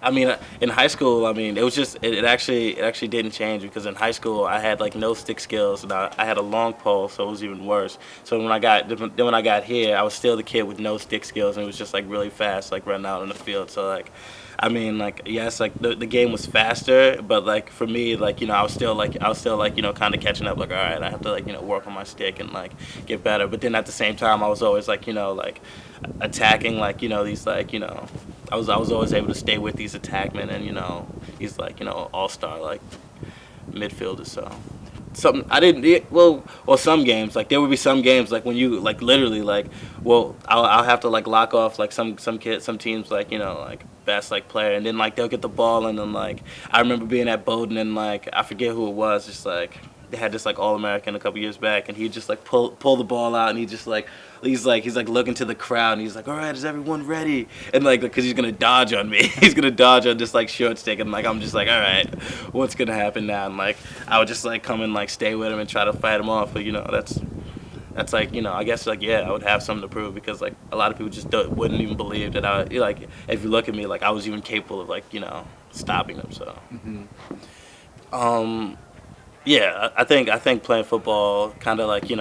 I mean, in high school, I mean, it was just it actually didn't change because in high school I had like no stick skills and I had a long pole, so it was even worse. So when I got here, I was still the kid with no stick skills and it was just like really fast, like running out in the field. So like, I mean, like yes, like the game was faster, but like for me, like I was still like kind of catching up. Like all right, I have to like work on my stick and like get better. But then at the same time, I was always like like attacking like these like I was always able to stay with these attackmen and these like all-star like midfielders. So something I didn't well some games like there would be some games like when you like literally like I'll have to like lock off like some teams like like best like player and then like they'll get the ball and then like I remember being at Bowdoin and like I forget who it was just like they had this like All-American a couple years back and he just like pull the ball out and he just like he's like looking to the crowd and he's like all right is everyone ready and like because he's gonna dodge on me he's gonna dodge on this like short stick and like I'm just like all right what's gonna happen now and like I would just like come and like stay with him and try to fight him off but that's like I guess like yeah I would have something to prove because like a lot of people just wouldn't even believe that I like if you look at me like I was even capable of like stopping them so um yeah, I think playing football kind of like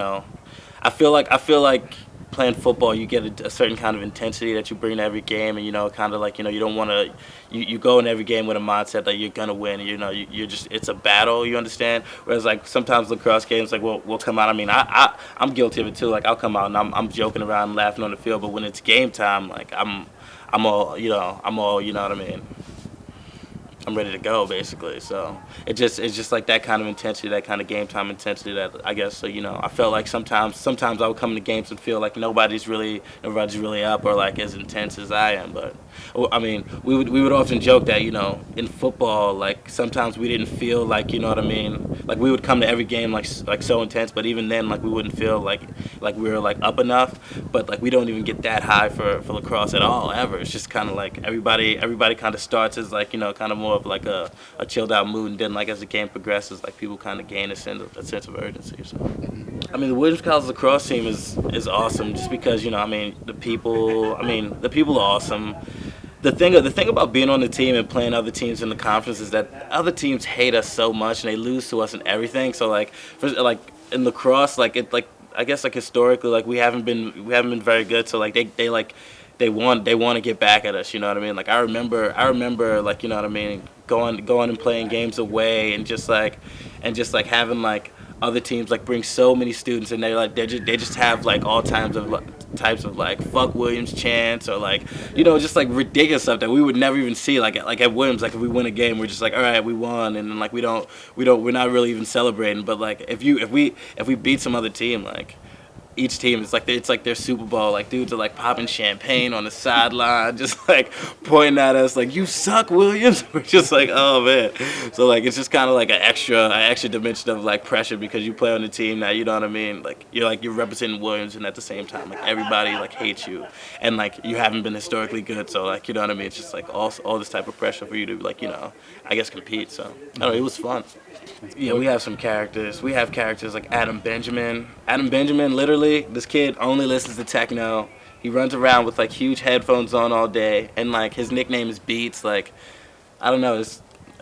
I feel like playing football you get a certain kind of intensity that you bring to every game and kind of like you don't want to you go in every game with a mindset that you're gonna win you're just it's a battle you understand whereas like sometimes lacrosse games like we'll come out I mean I'm guilty of it too like I'll come out and I'm joking around and laughing on the field but when it's game time like I'm all what I mean I'm ready to go basically. So it's just like that kind of intensity, that kind of game time intensity that I guess so I felt like sometimes I would come into games and feel like nobody's really up or like as intense as I am. But I mean we would often joke that in football like sometimes we didn't feel like what I mean like we would come to every game like so intense, but even then like we wouldn't feel like we were like up enough. But like we don't even get that high for lacrosse at all ever. It's just kind of like everybody kind of starts as like kind of more of like a chilled out mood, and then like as the game progresses, like people kind of gain a sense of urgency. So, I mean, the Williams College lacrosse team is awesome, just because I mean the people are awesome. The thing about being on the team and playing other teams in the conference is that other teams hate us so much and they lose to us in everything. So like like in lacrosse, like it like I guess like historically like we haven't been very good. So like they want to get back at us, you know what I mean? Like I remember like what I mean, going and playing games away and just like having like other teams like bring so many students and they just have like all types of like fuck Williams chants or like just like ridiculous stuff that we would never even see like at Williams like if we win a game we're just like all right we won and then like we're not really even celebrating but like if we beat some other team like each team it's like their Super Bowl. Like dudes are like popping champagne on the sideline, just like pointing at us like you suck, Williams. We're just like oh man. So like it's just kind of like an extra dimension of like pressure because you play on the team that you know what I mean. Like you're representing Williams, and at the same time like everybody like hates you, and like you haven't been historically good. So like you know what I mean. It's just like all this type of pressure for you to like I guess compete. So I don't know, it was fun. Yeah, we have some characters. We have characters like Adam Benjamin. Adam Benjamin, literally, this kid only listens to techno. He runs around with like huge headphones on all day, and like his nickname is Beats. Like, I don't know.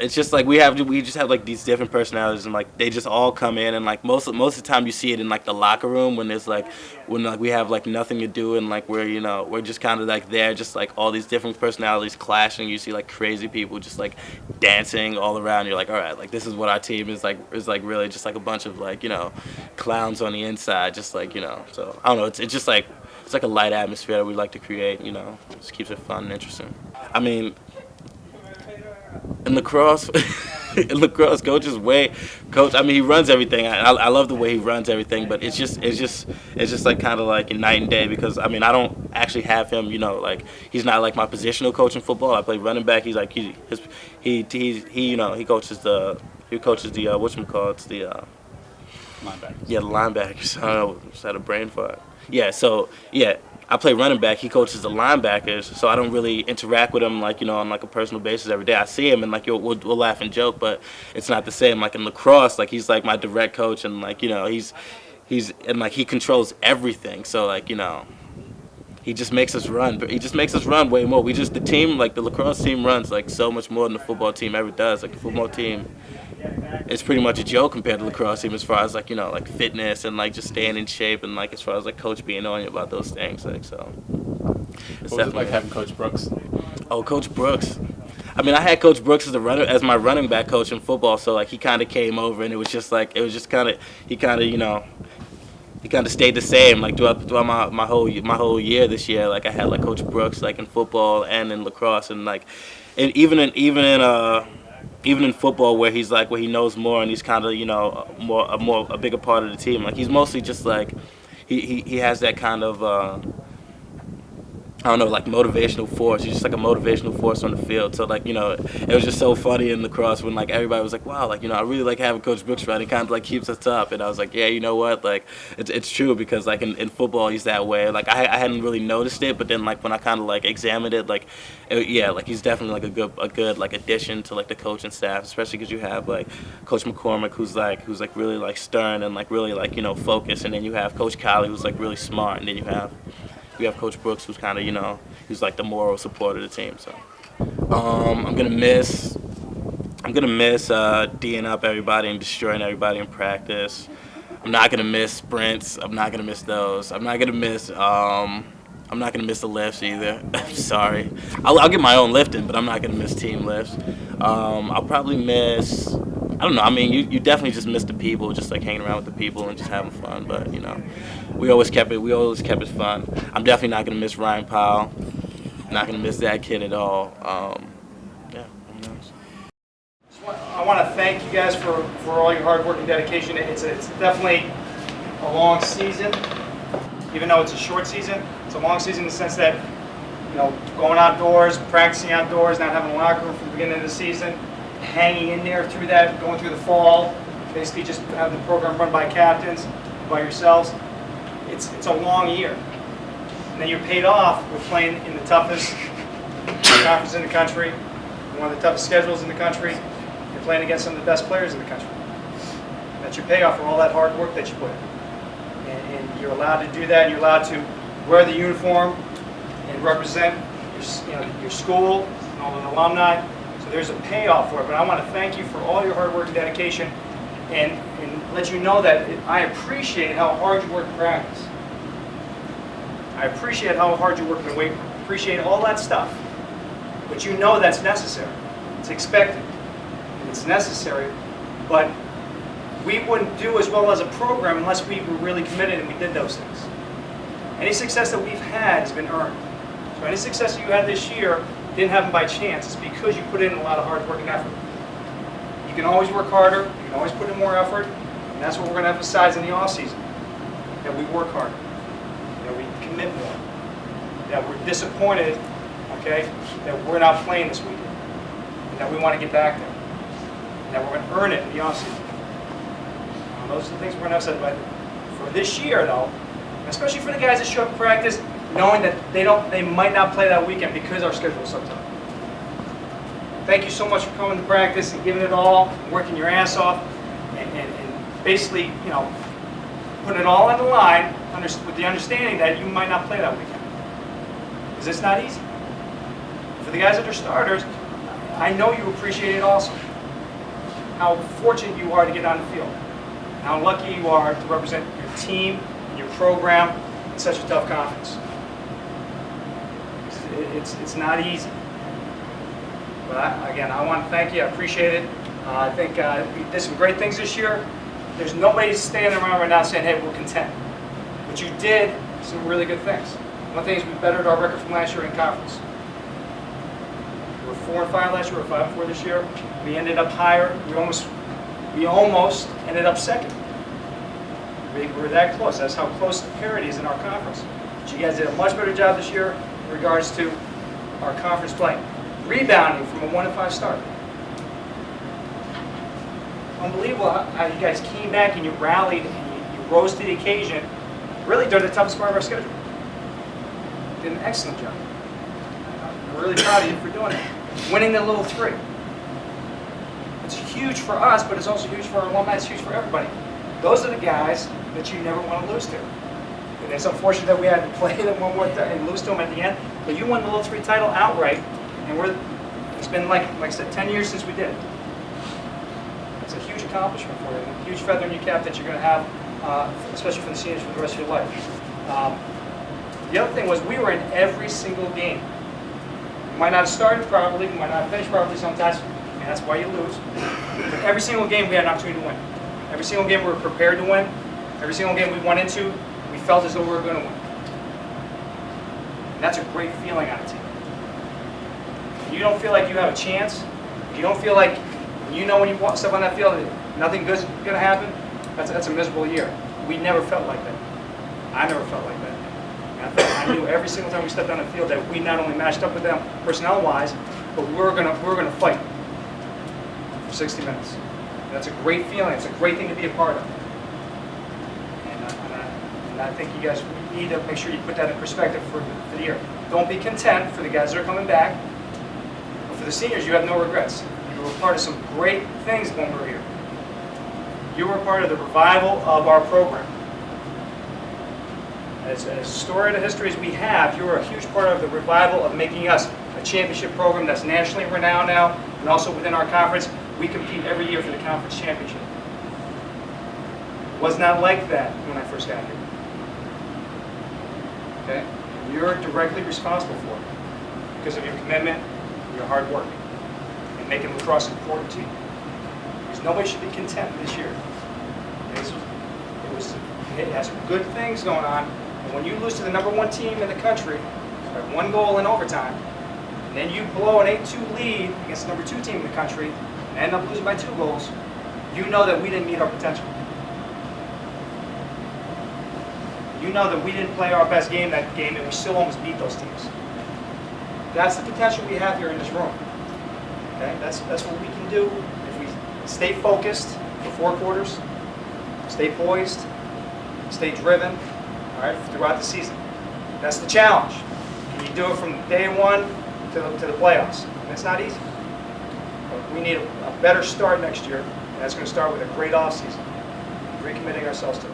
It's just like we just have like these different personalities, and like they just all come in, and like most of the time you see it in like the locker room when we have like nothing to do, and like we're just kind of like there, just like all these different personalities clashing. You see like crazy people just like dancing all around. You're like, all right, like this is what our team is like really just like a bunch of like clowns on the inside, just like So I don't know. It's just like it's like a light atmosphere that we like to create. Just keeps it fun and interesting. I mean. In lacrosse, coach. I mean, he runs everything. I love the way he runs everything, but it's just like kind of like night and day because I mean I don't actually have him. Like he's not like my positional coach in football. I play running back. He's like he coaches the whatchamacallits the Linebackers. yeah the linebackers. I don't know, just had a brain fart. Yeah, so yeah. I play running back. He coaches the linebackers, so I don't really interact with him like on like a personal basis every day. I see him and like we'll laugh and joke, but it's not the same. Like in lacrosse, like he's like my direct coach, and like he's and like he controls everything. So like he just makes us run. He just makes us run way more. The team, like the lacrosse team, runs like so much more than the football team ever does. Like the football team, it's pretty much a joke compared to the lacrosse team as far as like like fitness and like just staying in shape and like as far as like coach being on you about those things. Like so. What was it like having Coach Brooks? Oh, Coach Brooks. I mean, I had Coach Brooks as my running back coach in football, so like he kind of came over, and it was just kind of he kind of stayed the same like throughout my whole year this year. Like I had like Coach Brooks like in football and in lacrosse, and like and even in football where he knows more and he's kind of a bigger part of the team. Like he's mostly just like he has that kind of. I don't know, like motivational force. He's just like a motivational force on the field. So like, it was just so funny in lacrosse when like everybody was like, wow, like, I really like having Coach Brooks around. He kind of like keeps us up. And I was like, yeah, you know what? Like, it's true because like in football he's that way. Like I hadn't really noticed it, but then like when I kind of like examined it, like, yeah, like he's definitely like a good like addition to like the coaching staff, especially because you have like Coach McCormick who's like really like stern and like really like focused, and then you have Coach Colley who's like really smart, and then you have Coach Brooks, who's kind of, who's like the moral support of the team. So, I'm gonna miss D'ing up everybody and destroying everybody in practice. I'm not gonna miss sprints. I'm not gonna miss those. I'm not gonna miss the lifts either. I'm sorry. I'll get my own lifting, but I'm not gonna miss team lifts. I'll probably miss. I don't know. I mean, you definitely just miss the people, just like hanging around with the people and just having fun. But we always kept it fun. I'm definitely not gonna miss Ryan Powell. Not gonna miss that kid at all. Yeah. Who knows? I want to thank you guys for all your hard work and dedication. It's definitely a long season, even though it's a short season. It's a long season in the sense that going outdoors, practicing outdoors, not having a locker room from the beginning of the season. Hanging in there through that, going through the fall, basically just having the program run by captains, by yourselves. It's a long year. And then you're paid off with playing in the toughest conference in the country, one of the toughest schedules in the country. You're playing against some of the best players in the country. That's your payoff for all that hard work that you put in. And you're allowed to do that, and you're allowed to wear the uniform and represent your school and all the alumni. There's a payoff for it, but I want to thank you for all your hard work and dedication and let you know that I appreciate how hard you work in practice. I appreciate how hard you work in the weight room. I appreciate all that stuff. But you know that's necessary. It's expected. And it's necessary. But we wouldn't do as well as a program unless we were really committed and we did those things. Any success that we've had has been earned. So any success that you had this year didn't happen by chance. It's because you put in a lot of hard work and effort. You can always work harder. You can always put in more effort. And that's what we're going to emphasize in the off season. That we work harder. That we commit more. That we're disappointed, okay, that we're not playing this weekend. And that we want to get back there. And that we're going to earn it in the off season. Those are the things we're going to emphasize. But for this year, though, especially for the guys that show up to practice, knowing that they might not play that weekend because our schedule is so tough. Thank you so much for coming to practice and giving it all, working your ass off, and basically, putting it all on the line with the understanding that you might not play that weekend. Because it's not easy. For the guys that are starters, I know you appreciate it also. How fortunate you are to get on the field. How lucky you are to represent your team and your program in such a tough conference. It's not easy. But I want to thank you. I appreciate it. I think we did some great things this year. There's nobody standing around right now saying, hey, we're content. But you did some really good things. One thing is we bettered our record from last year in conference. We were 4-5 last year. We're 5-4 this year. We ended up higher. We almost ended up second. We were that close. That's how close the parity is in our conference. But you guys did a much better job this year in regards to our conference play. Rebounding from a 1-5 start. Unbelievable how you guys came back and you rallied and you rose to the occasion, really during the toughest part of our schedule. Did an excellent job. I'm really proud of you for doing it. Winning the little 3. It's huge for us, but it's also huge for our alumni. It's huge for everybody. Those are the guys that you never want to lose to. And it's unfortunate that we had to play them one more time and lose to them at the end. But you won the Little 3 title outright, and it's been like I said, 10 years since we did it. It's a huge accomplishment for you, a huge feather in your cap that you're going to have, especially for the seniors for the rest of your life. The other thing was we were in every single game. We might not have started properly, we might not have finished properly sometimes, and that's why you lose. But every single game we had an opportunity to win. Every single game we were prepared to win. Every single game we went into, we felt as though we were going to win. And that's a great feeling on a team. You don't feel like you have a chance. You don't feel like, when you step on that field, nothing good's going to happen. That's a miserable year. We never felt like that. I never felt like that. And I knew every single time we stepped on the field that we not only matched up with them personnel-wise, but we're gonna fight for 60 minutes. And that's a great feeling. It's a great thing to be a part of. And I think you guys need to make sure you put that in perspective for the year. Don't be content for the guys that are coming back. But for the seniors, you have no regrets. You were part of some great things when we were here. You were part of the revival of our program. As storied a history as we have, you were a huge part of the revival of making us a championship program that's nationally renowned now, and also within our conference, we compete every year for the conference championship. It was not like that when I first got here. Okay? You're directly responsible for it because of your commitment, your hard work, and making lacrosse important to you. Because nobody should be content this year. It has some good things going on. And when you lose to the #1 team in the country by 1 goal in overtime, and then you blow an 8-2 lead against the #2 team in the country and end up losing by 2 goals, you know that we didn't meet our potential. You know that we didn't play our best game that game and we still almost beat those teams. That's the potential we have here in this room. Okay? That's what we can do if we stay focused for 4 quarters, stay poised, stay driven, all right, throughout the season. That's the challenge. Can you do it from day 1 to the playoffs? And it's not easy. But we need a better start next year, and that's going to start with a great offseason, recommitting ourselves to it.